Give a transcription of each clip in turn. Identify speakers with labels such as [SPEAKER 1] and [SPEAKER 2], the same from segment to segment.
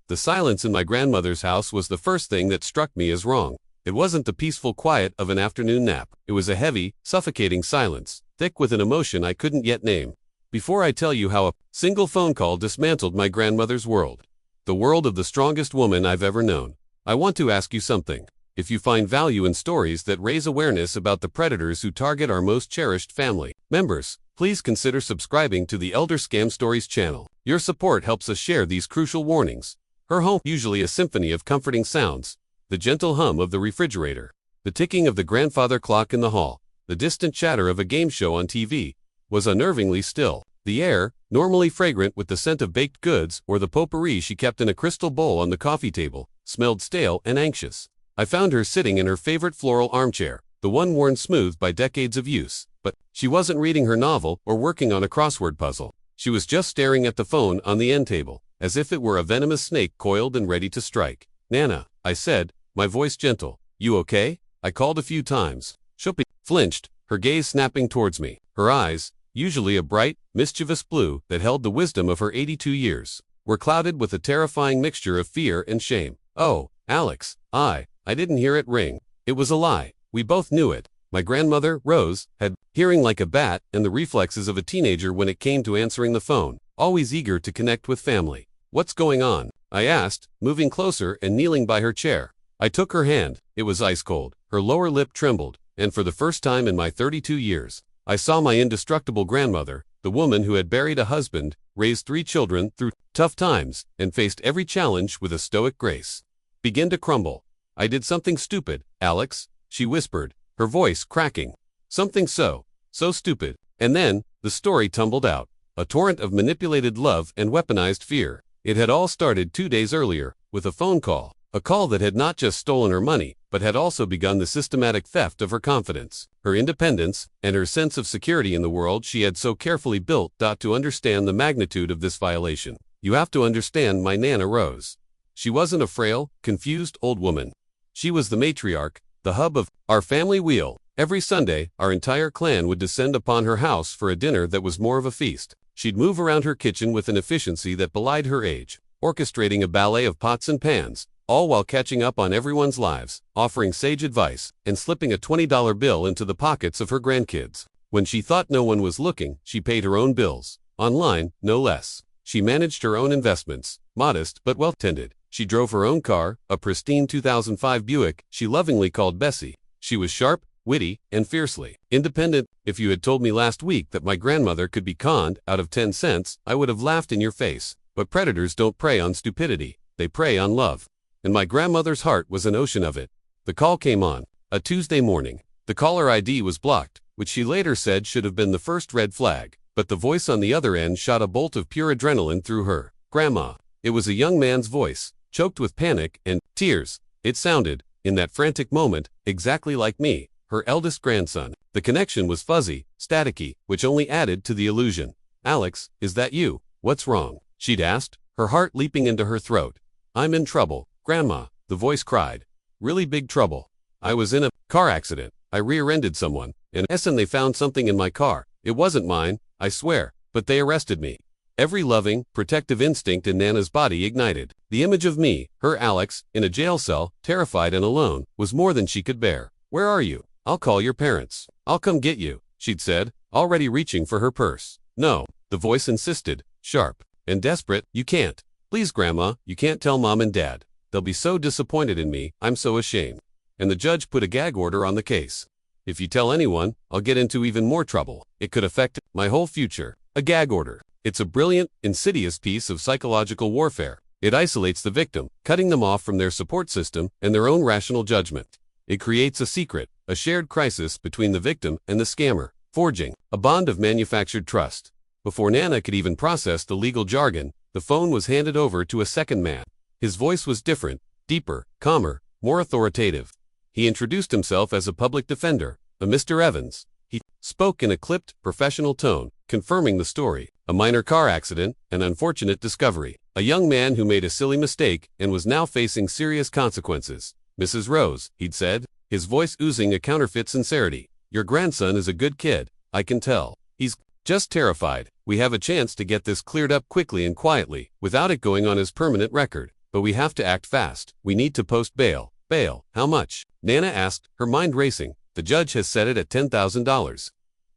[SPEAKER 1] The silence in my grandmother's house was the first thing that struck me as wrong. It wasn't the peaceful quiet of an afternoon nap. It was a heavy, suffocating silence, thick with an emotion I couldn't yet name. Before I tell you how a single phone call dismantled my grandmother's world, the world of the strongest woman I've ever known, I want to ask you something. If you find value in stories that raise awareness about the predators who target our most cherished family members, please consider subscribing to the Elder Scam Stories channel. Your support helps us share these crucial warnings. Her home, usually a symphony of comforting sounds, the gentle hum of the refrigerator, the ticking of the grandfather clock in the hall, the distant chatter of a game show on TV, was unnervingly still. The air, normally fragrant with the scent of baked goods or the potpourri she kept in a crystal bowl on the coffee table, smelled stale and anxious. I found her sitting in her favorite floral armchair, the one worn smooth by decades of use. But she wasn't reading her novel or working on a crossword puzzle. She was just staring at the phone on the end table, as if it were a venomous snake coiled and ready to strike. "Nana," I said, my voice gentle. "You okay?" I called a few times. She flinched, her gaze snapping towards me. Her eyes, usually a bright, mischievous blue that held the wisdom of her 82 years, were clouded with a terrifying mixture of fear and shame. "Oh, Alex, I didn't hear it ring." It was a lie. We both knew it. My grandmother, Rose, had hearing like a bat and the reflexes of a teenager when it came to answering the phone, always eager to connect with family. "What's going on?" I asked, moving closer and kneeling by her chair. I took her hand. It was ice cold. Her lower lip trembled, and for the first time in my 32 years, I saw my indestructible grandmother, the woman who had buried a husband, raised 3 children through tough times, and faced every challenge with a stoic grace, begin to crumble. "I did something stupid, Alex," she whispered, her voice cracking. "Something so stupid." And then, the story tumbled out. A torrent of manipulated love and weaponized fear. It had all started 2 days earlier, with a phone call. A call that had not just stolen her money, but had also begun the systematic theft of her confidence, her independence, and her sense of security in the world she had so carefully built. To understand the magnitude of this violation, you have to understand my Nana Rose. She wasn't a frail, confused old woman. She was the matriarch, the hub of our family wheel. Every Sunday, our entire clan would descend upon her house for a dinner that was more of a feast. She'd move around her kitchen with an efficiency that belied her age, orchestrating a ballet of pots and pans, all while catching up on everyone's lives, offering sage advice, and slipping a $20 bill into the pockets of her grandkids. When she thought no one was looking, she paid her own bills, online, no less. She managed her own investments, modest but well-tended. She drove her own car, a pristine 2005 Buick she lovingly called Bessie. She was sharp, witty, and fiercely independent. If you had told me last week that my grandmother could be conned out of 10 cents, I would have laughed in your face. But predators don't prey on stupidity, they prey on love. And my grandmother's heart was an ocean of it. The call came on a Tuesday morning. The caller ID was blocked, which she later said should have been the first red flag. But the voice on the other end shot a bolt of pure adrenaline through her. "Grandma." It was a young man's voice, choked with panic and tears. It sounded, in that frantic moment, exactly like me, her eldest grandson. The connection was fuzzy, staticky, which only added to the illusion. "Alex, is that you? What's wrong?" she'd asked, her heart leaping into her throat. "I'm in trouble, Grandma," the voice cried. "Really big trouble. I was in a car accident. I rear-ended someone, and they found something in my car. It wasn't mine, I swear, but they arrested me." Every loving, protective instinct in Nana's body ignited. The image of me, her Alex, in a jail cell, terrified and alone, was more than she could bear. "Where are you? I'll call your parents. I'll come get you," she'd said, already reaching for her purse. "No," the voice insisted, sharp and desperate. "You can't. Please, Grandma, you can't tell Mom and Dad. They'll be so disappointed in me, I'm so ashamed." And the judge put a gag order on the case. "If you tell anyone, I'll get into even more trouble. It could affect my whole future." A gag order. It's a brilliant, insidious piece of psychological warfare. It isolates the victim, cutting them off from their support system and their own rational judgment. It creates a secret, a shared crisis between the victim and the scammer, forging a bond of manufactured trust. Before Nana could even process the legal jargon, the phone was handed over to a second man. His voice was different, deeper, calmer, more authoritative. He introduced himself as a public defender, a Mr. Evans. He spoke in a clipped, professional tone, confirming the story. A minor car accident, an unfortunate discovery. A young man who made a silly mistake and was now facing serious consequences. "Mrs. Rose," he'd said, his voice oozing a counterfeit sincerity. "Your grandson is a good kid, I can tell. He's just terrified. We have a chance to get this cleared up quickly and quietly, without it going on his permanent record. but we have to act fast. We need to post bail. Bail, how much? Nana asked, her mind racing. The judge has set it at $10,000.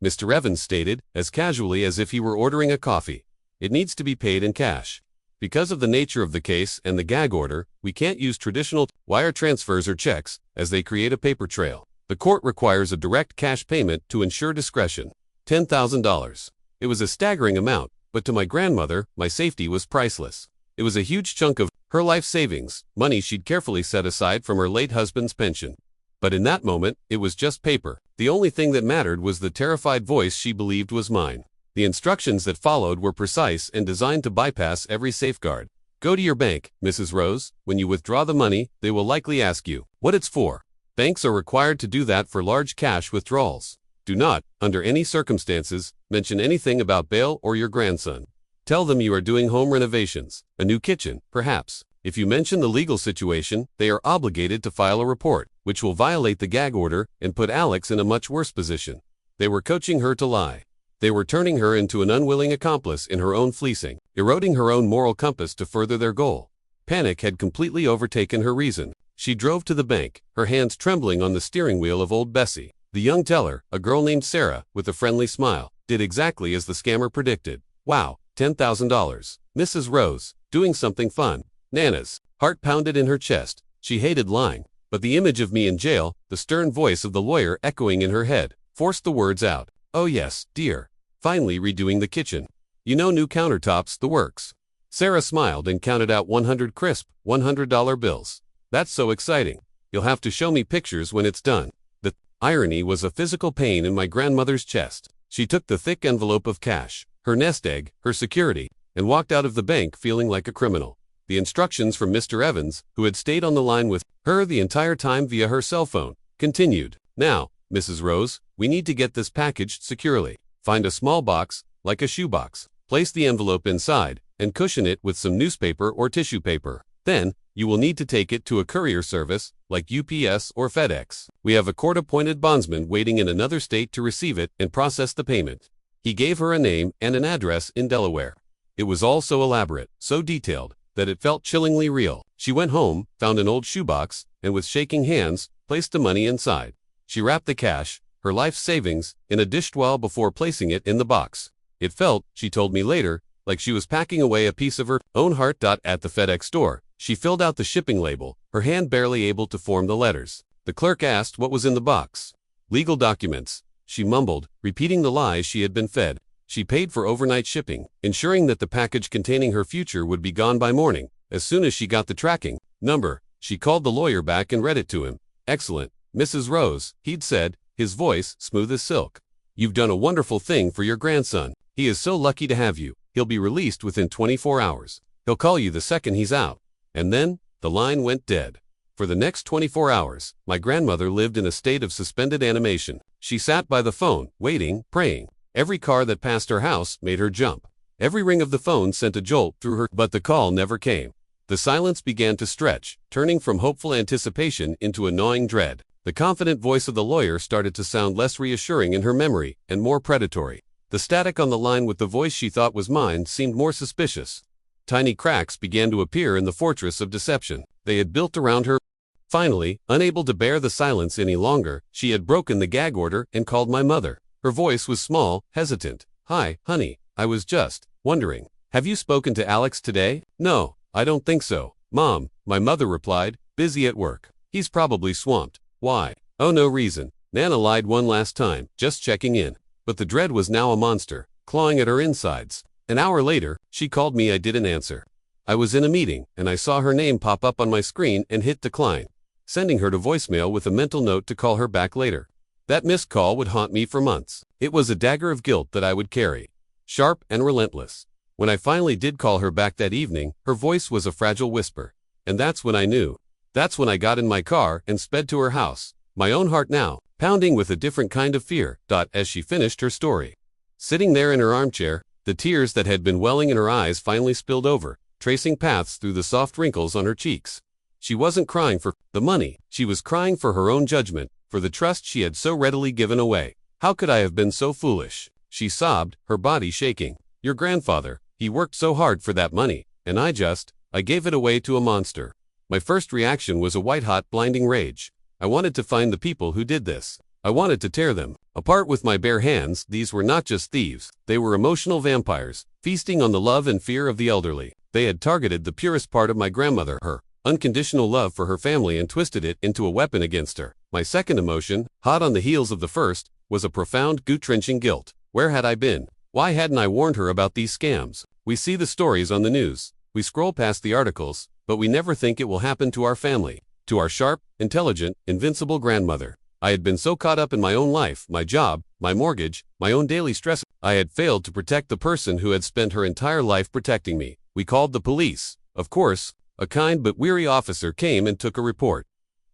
[SPEAKER 1] Mr. Evans stated, as casually as if he were ordering a coffee. It needs to be paid in cash. Because of the nature of the case and the gag order, we can't use traditional wire transfers or checks, as they create a paper trail. The court requires a direct cash payment to ensure discretion. $10,000. It was a staggering amount, but to my grandmother, my safety was priceless. It was a huge chunk of her life savings, money she'd carefully set aside from her late husband's pension. But in that moment, it was just paper. The only thing that mattered was the terrified voice she believed was mine. The instructions that followed were precise and designed to bypass every safeguard. Go to your bank, Mrs. Rose. When you withdraw the money, they will likely ask you what it's for. Banks are required to do that for large cash withdrawals. Do not, under any circumstances, mention anything about bail or your grandson. Tell them you are doing home renovations, a new kitchen, perhaps. If you mention the legal situation, they are obligated to file a report, which will violate the gag order and put Alex in a much worse position. They were coaching her to lie. They were turning her into an unwilling accomplice in her own fleecing, eroding her own moral compass to further their goal. Panic had completely overtaken her reason. She drove to the bank, her hands trembling on the steering wheel of old Bessie. The young teller, a girl named Sarah, with a friendly smile, did exactly as the scammer predicted. Wow, $10,000. Mrs. Rose, doing something fun. Nana's heart pounded in her chest. She hated lying, but the image of me in jail, the stern voice of the lawyer echoing in her head, forced the words out. Oh yes, dear. Finally redoing the kitchen. You know, new countertops, the works. Sarah smiled and counted out 100 crisp, $100 bills. That's so exciting. You'll have to show me pictures when it's done. The irony was a physical pain in my grandmother's chest. She took the thick envelope of cash, her nest egg, her security, and walked out of the bank feeling like a criminal. The instructions from Mr. Evans, who had stayed on the line with her the entire time via her cell phone, continued. Now, Mrs. Rose, we need to get this packaged securely. Find a small box, like a shoebox. Place the envelope inside, and cushion it with some newspaper or tissue paper. Then, you will need to take it to a courier service, like UPS or FedEx. We have a court-appointed bondsman waiting in another state to receive it and process the payment. He gave her a name and an address in Delaware. It was all so elaborate, so detailed, that it felt chillingly real. She went home, found an old shoebox, and with shaking hands, placed the money inside. She wrapped the cash, her life savings, in a dish towel before placing it in the box. It felt, she told me later, like she was packing away a piece of her own heart. At the FedEx store, she filled out the shipping label, her hand barely able to form the letters. The clerk asked what was in the box. Legal documents, she mumbled, repeating the lies she had been fed. She paid for overnight shipping, ensuring that the package containing her future would be gone by morning. As soon as she got the tracking number, she called the lawyer back and read it to him. Excellent, Mrs. Rose, he'd said, his voice smooth as silk. You've done a wonderful thing for your grandson. He is so lucky to have you. He'll be released within 24 hours. He'll call you the second he's out. And then, the line went dead. For the next 24 hours, my grandmother lived in a state of suspended animation. She sat by the phone, waiting, praying. Every car that passed her house made her jump. Every ring of the phone sent a jolt through her, but the call never came. The silence began to stretch, turning from hopeful anticipation into a gnawing dread. The confident voice of the lawyer started to sound less reassuring in her memory, and more predatory. The static on the line with the voice she thought was mine seemed more suspicious. Tiny cracks began to appear in the fortress of deception they had built around her. Finally, unable to bear the silence any longer, she had broken the gag order and called my mother. Her voice was small, hesitant. Hi, honey, I was just wondering. Have you spoken to Alex today? No, I don't think so, Mom, my mother replied, busy at work. He's probably swamped. Why? Oh, no reason. Nana lied one last time, just checking in. But the dread was now a monster, clawing at her insides. An hour later, she called me. I didn't answer. I was in a meeting, and I saw her name pop up on my screen and hit decline, sending her to voicemail with a mental note to call her back later. That missed call would haunt me for months. It was a dagger of guilt that I would carry, sharp and relentless. When I finally did call her back that evening, her voice was a fragile whisper. And that's when I knew. That's when I got in my car and sped to her house, my own heart now pounding with a different kind of fear. As she finished her story, sitting there in her armchair, the tears that had been welling in her eyes finally spilled over, tracing paths through the soft wrinkles on her cheeks. She wasn't crying for the money. She was crying for her own judgment, for the trust she had so readily given away. How could I have been so foolish? She sobbed, her body shaking. Your grandfather, he worked so hard for that money, and I just I gave it away to a monster. My first reaction was a white-hot, blinding rage. I wanted to find the people who did this. I wanted to tear them apart with my bare hands. These were not just thieves, they were emotional vampires, feasting on the love and fear of the elderly. They had targeted the purest part of my grandmother, her unconditional love for her family, and twisted it into a weapon against her. My second emotion, hot on the heels of the first, was a profound, gut-wrenching guilt. Where had I been? Why hadn't I warned her about these scams? We see the stories on the news. We scroll past the articles, but we never think it will happen to our family, to our sharp, intelligent, invincible grandmother. I had been so caught up in my own life, my job, my mortgage, my own daily stress. I had failed to protect the person who had spent her entire life protecting me. We called the police. Of course, a kind but weary officer came and took a report.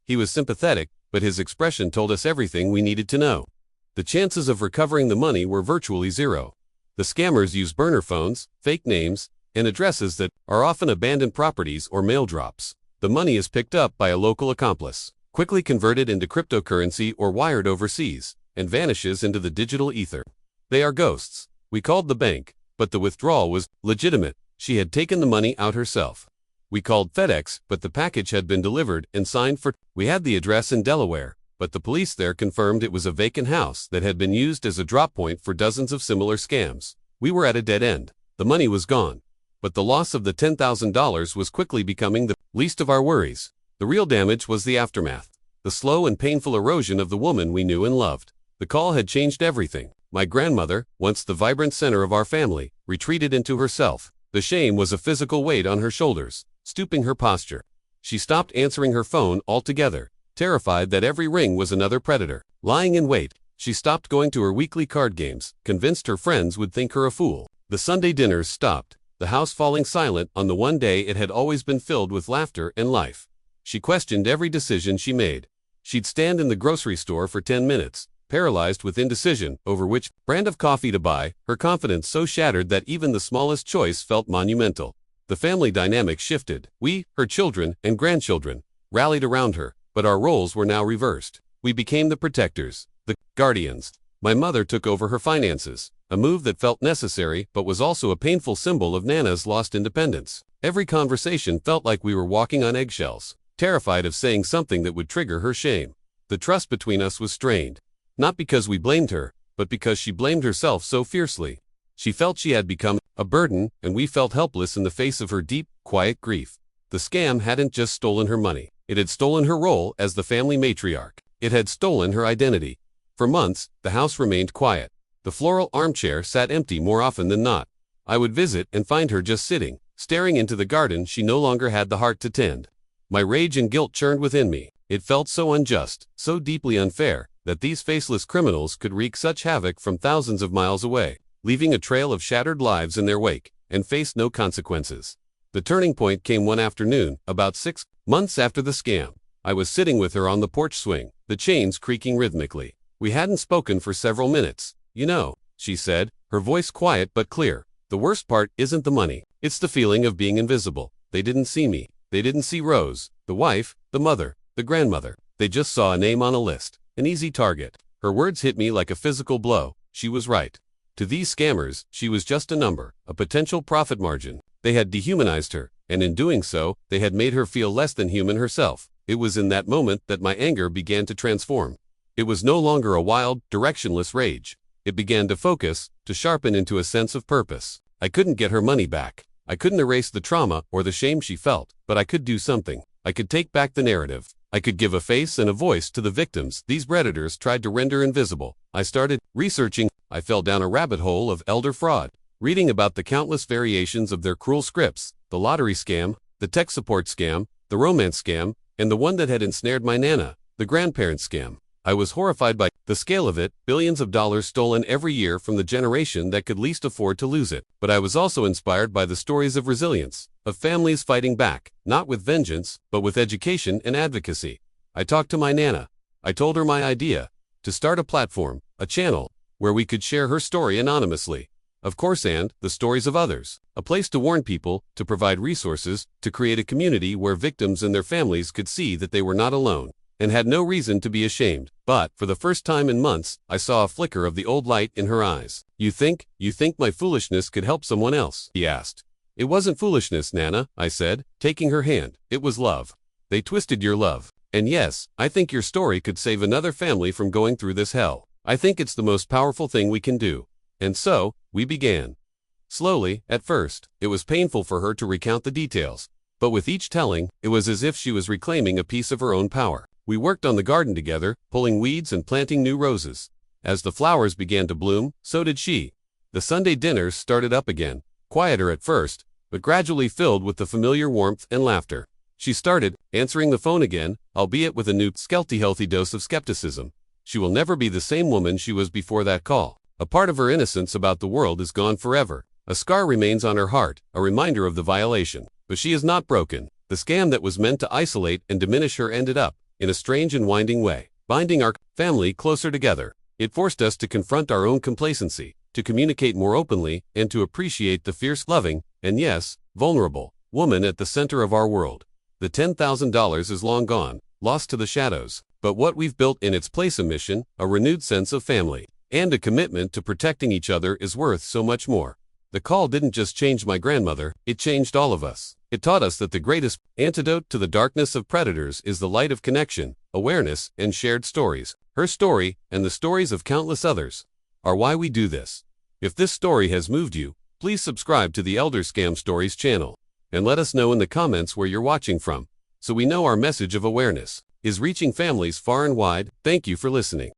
[SPEAKER 1] He was sympathetic, but his expression told us everything we needed to know. The chances of recovering the money were virtually zero. The scammers use burner phones, fake names, and addresses that are often abandoned properties or mail drops. The money is picked up by a local accomplice, quickly converted into cryptocurrency or wired overseas, and vanishes into the digital ether. They are ghosts. We called the bank, but the withdrawal was legitimate. She had taken the money out herself. We called FedEx, but the package had been delivered and signed for. We had the address in Delaware, but the police there confirmed it was a vacant house that had been used as a drop point for dozens of similar scams. We were at a dead end. The money was gone, but the loss of the $10,000 was quickly becoming the least of our worries. The real damage was the aftermath, the slow and painful erosion of the woman we knew and loved. The call had changed everything. My grandmother, once the vibrant center of our family, retreated into herself. The shame was a physical weight on her shoulders, stooping her posture. She stopped answering her phone altogether, terrified that every ring was another predator lying in wait. She stopped going to her weekly card games, convinced her friends would think her a fool. The Sunday dinners stopped, the house falling silent on the one day it had always been filled with laughter and life. She questioned every decision she made. She'd stand in the grocery store for 10 minutes, paralyzed with indecision over which brand of coffee to buy, her confidence so shattered that even the smallest choice felt monumental. The family dynamic shifted. We, her children and grandchildren, rallied around her, but our roles were now reversed. We became the protectors, the guardians. My mother took over her finances, a move that felt necessary but was also a painful symbol of Nana's lost independence. Every conversation felt like we were walking on eggshells, terrified of saying something that would trigger her shame. The trust between us was strained, not because we blamed her, but because she blamed herself so fiercely. She felt she had become a burden, and we felt helpless in the face of her deep, quiet grief. The scam hadn't just stolen her money. It had stolen her role as the family matriarch. It had stolen her identity. For months, the house remained quiet. The floral armchair sat empty more often than not. I would visit and find her just sitting, staring into the garden she no longer had the heart to tend. My rage and guilt churned within me. It felt so unjust, so deeply unfair, that these faceless criminals could wreak such havoc from thousands of miles away, leaving a trail of shattered lives in their wake, and face no consequences. The turning point came one afternoon, about 6 months after the scam. I was sitting with her on the porch swing, the chains creaking rhythmically. We hadn't spoken for several minutes. "You know," she said, her voice quiet but clear, "the worst part isn't the money. It's the feeling of being invisible. They didn't see me. They didn't see Rose, the wife, the mother, the grandmother. They just saw a name on a list, an easy target." Her words hit me like a physical blow. She was right. To these scammers, she was just a number, a potential profit margin. They had dehumanized her, and in doing so, they had made her feel less than human herself. It was in that moment that my anger began to transform. It was no longer a wild, directionless rage. It began to focus, to sharpen into a sense of purpose. I couldn't get her money back. I couldn't erase the trauma or the shame she felt, but I could do something. I could take back the narrative. I could give a face and a voice to the victims these predators tried to render invisible. I started researching. I fell down a rabbit hole of elder fraud, reading about the countless variations of their cruel scripts, the lottery scam, the tech support scam, the romance scam, and the one that had ensnared my Nana, the grandparent scam. I was horrified by the scale of it, billions of dollars stolen every year from the generation that could least afford to lose it. But I was also inspired by the stories of resilience, of families fighting back, not with vengeance, but with education and advocacy. I talked to my Nana. I told her my idea, to start a platform, a channel, where we could share her story anonymously. Of course, and the stories of others. A place to warn people, to provide resources, to create a community where victims and their families could see that they were not alone, and had no reason to be ashamed. But, for the first time in months, I saw a flicker of the old light in her eyes. You think my foolishness could help someone else?" he asked. It wasn't foolishness, Nana, I said, taking her hand. It was love. They twisted your love. And yes, I think your story could save another family from going through this hell. I think it's the most powerful thing we can do. And so, we began. Slowly, at first, it was painful for her to recount the details. But with each telling, it was as if she was reclaiming a piece of her own power. We worked on the garden together, pulling weeds and planting new roses. As the flowers began to bloom, so did she. The Sunday dinners started up again, quieter at first, but gradually filled with the familiar warmth and laughter. She started answering the phone again, albeit with a new, healthy dose of skepticism. She will never be the same woman she was before that call. A part of her innocence about the world is gone forever. A scar remains on her heart, a reminder of the violation. But she is not broken. The scam that was meant to isolate and diminish her ended up, in a strange and winding way, binding our family closer together. It forced us to confront our own complacency, to communicate more openly, and to appreciate the fierce, loving, and yes, vulnerable, woman at the center of our world. The $10,000 is long gone, lost to the shadows, but what we've built in its place, a mission, a renewed sense of family, and a commitment to protecting each other is worth so much more. The call didn't just change my grandmother, it changed all of us. It taught us that the greatest antidote to the darkness of predators is the light of connection, awareness, and shared stories. Her story, and the stories of countless others, are why we do this. If this story has moved you, please subscribe to the Elder Scam Stories channel, and let us know in the comments where you're watching from, so we know our message of awareness is reaching families far and wide. Thank you for listening.